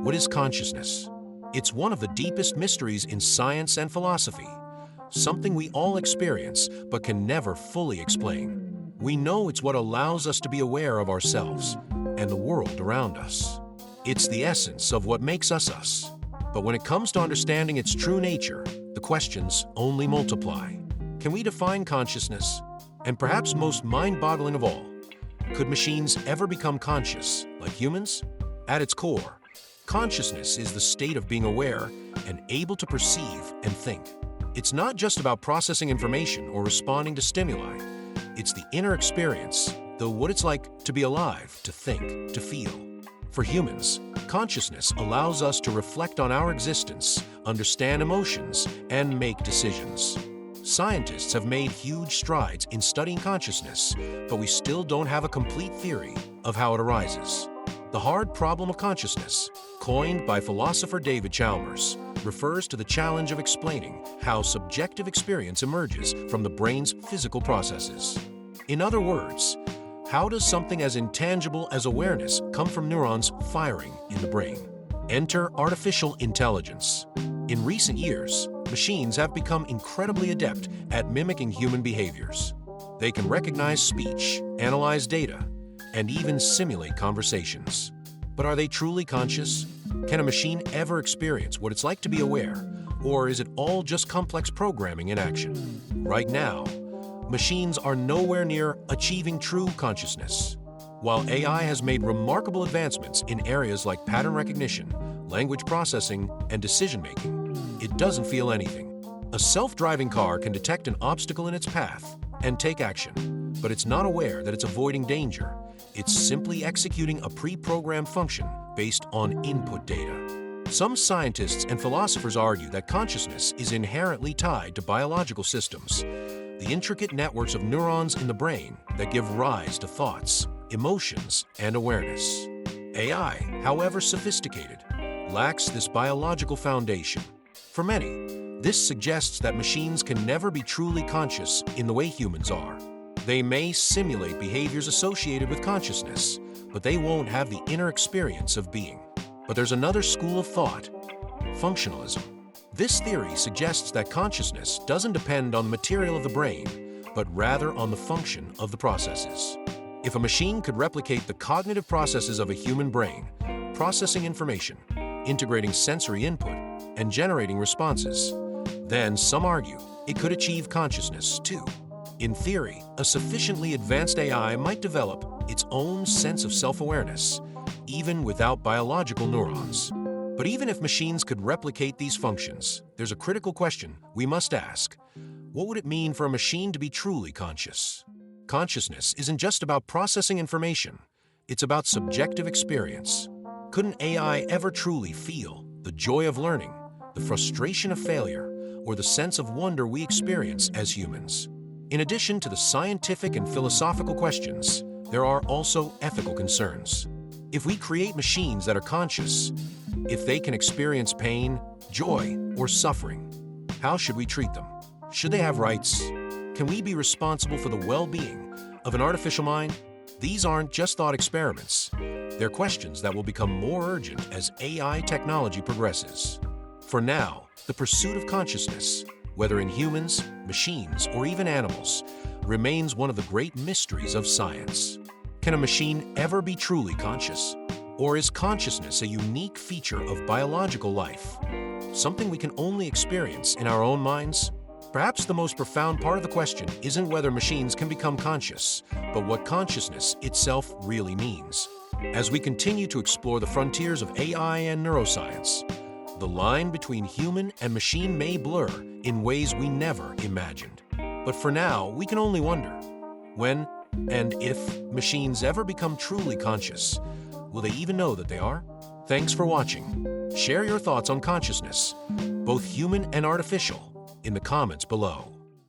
What is consciousness? It's one of the deepest mysteries in science and philosophy, something we all experience but can never fully explain. We know it's what allows us to be aware of ourselves and the world around us. It's the essence of what makes us us. But when it comes to understanding its true nature, the questions only multiply. Can we define consciousness? And perhaps most mind-boggling of all, could machines ever become conscious, like humans? At its core, consciousness is the state of being aware and able to perceive and think. It's not just about processing information or responding to stimuli. It's the inner experience, what it's like to be alive, to think, to feel. For humans, consciousness allows us to reflect on our existence, understand emotions, and make decisions. Scientists have made huge strides in studying consciousness, but we still don't have a complete theory of how it arises. The hard problem of consciousness, coined by philosopher David Chalmers, refers to the challenge of explaining how subjective experience emerges from the brain's physical processes. In other words, how does something as intangible as awareness come from neurons firing in the brain? Enter artificial intelligence. In recent years, machines have become incredibly adept at mimicking human behaviors. They can recognize speech, analyze data, and even simulate conversations. But are they truly conscious? Can a machine ever experience what it's like to be aware? Or is it all just complex programming in action? Right now, machines are nowhere near achieving true consciousness. While AI has made remarkable advancements in areas like pattern recognition, language processing, and decision-making, it doesn't feel anything. A self-driving car can detect an obstacle in its path and take action, but it's not aware that it's avoiding danger. It's simply executing a pre-programmed function based on input data. Some scientists and philosophers argue that consciousness is inherently tied to biological systems, the intricate networks of neurons in the brain that give rise to thoughts, emotions, and awareness. AI, however sophisticated, lacks this biological foundation. For many, this suggests that machines can never be truly conscious in the way humans are. They may simulate behaviors associated with consciousness, but they won't have the inner experience of being. But there's another school of thought, functionalism. This theory suggests that consciousness doesn't depend on the material of the brain, but rather on the function of the processes. If a machine could replicate the cognitive processes of a human brain, processing information, integrating sensory input, and generating responses, then some argue it could achieve consciousness too. In theory, a sufficiently advanced AI might develop its own sense of self-awareness, even without biological neurons. But even if machines could replicate these functions, there's a critical question we must ask. What would it mean for a machine to be truly conscious? Consciousness isn't just about processing information, it's about subjective experience. Couldn't AI ever truly feel the joy of learning, the frustration of failure, or the sense of wonder we experience as humans? In addition to the scientific and philosophical questions, there are also ethical concerns. If we create machines that are conscious, if they can experience pain, joy, or suffering, how should we treat them? Should they have rights? Can we be responsible for the well-being of an artificial mind? These aren't just thought experiments. They're questions that will become more urgent as AI technology progresses. For now, the pursuit of consciousness, whether in humans, machines, or even animals, remains one of the great mysteries of science. Can a machine ever be truly conscious? Or is consciousness a unique feature of biological life, something we can only experience in our own minds? Perhaps the most profound part of the question isn't whether machines can become conscious, but what consciousness itself really means. As we continue to explore the frontiers of AI and neuroscience, the line between human and machine may blur in ways we never imagined. But for now, we can only wonder, when and if machines ever become truly conscious, will they even know that they are? Thanks for watching. Share your thoughts on consciousness, both human and artificial, in the comments below.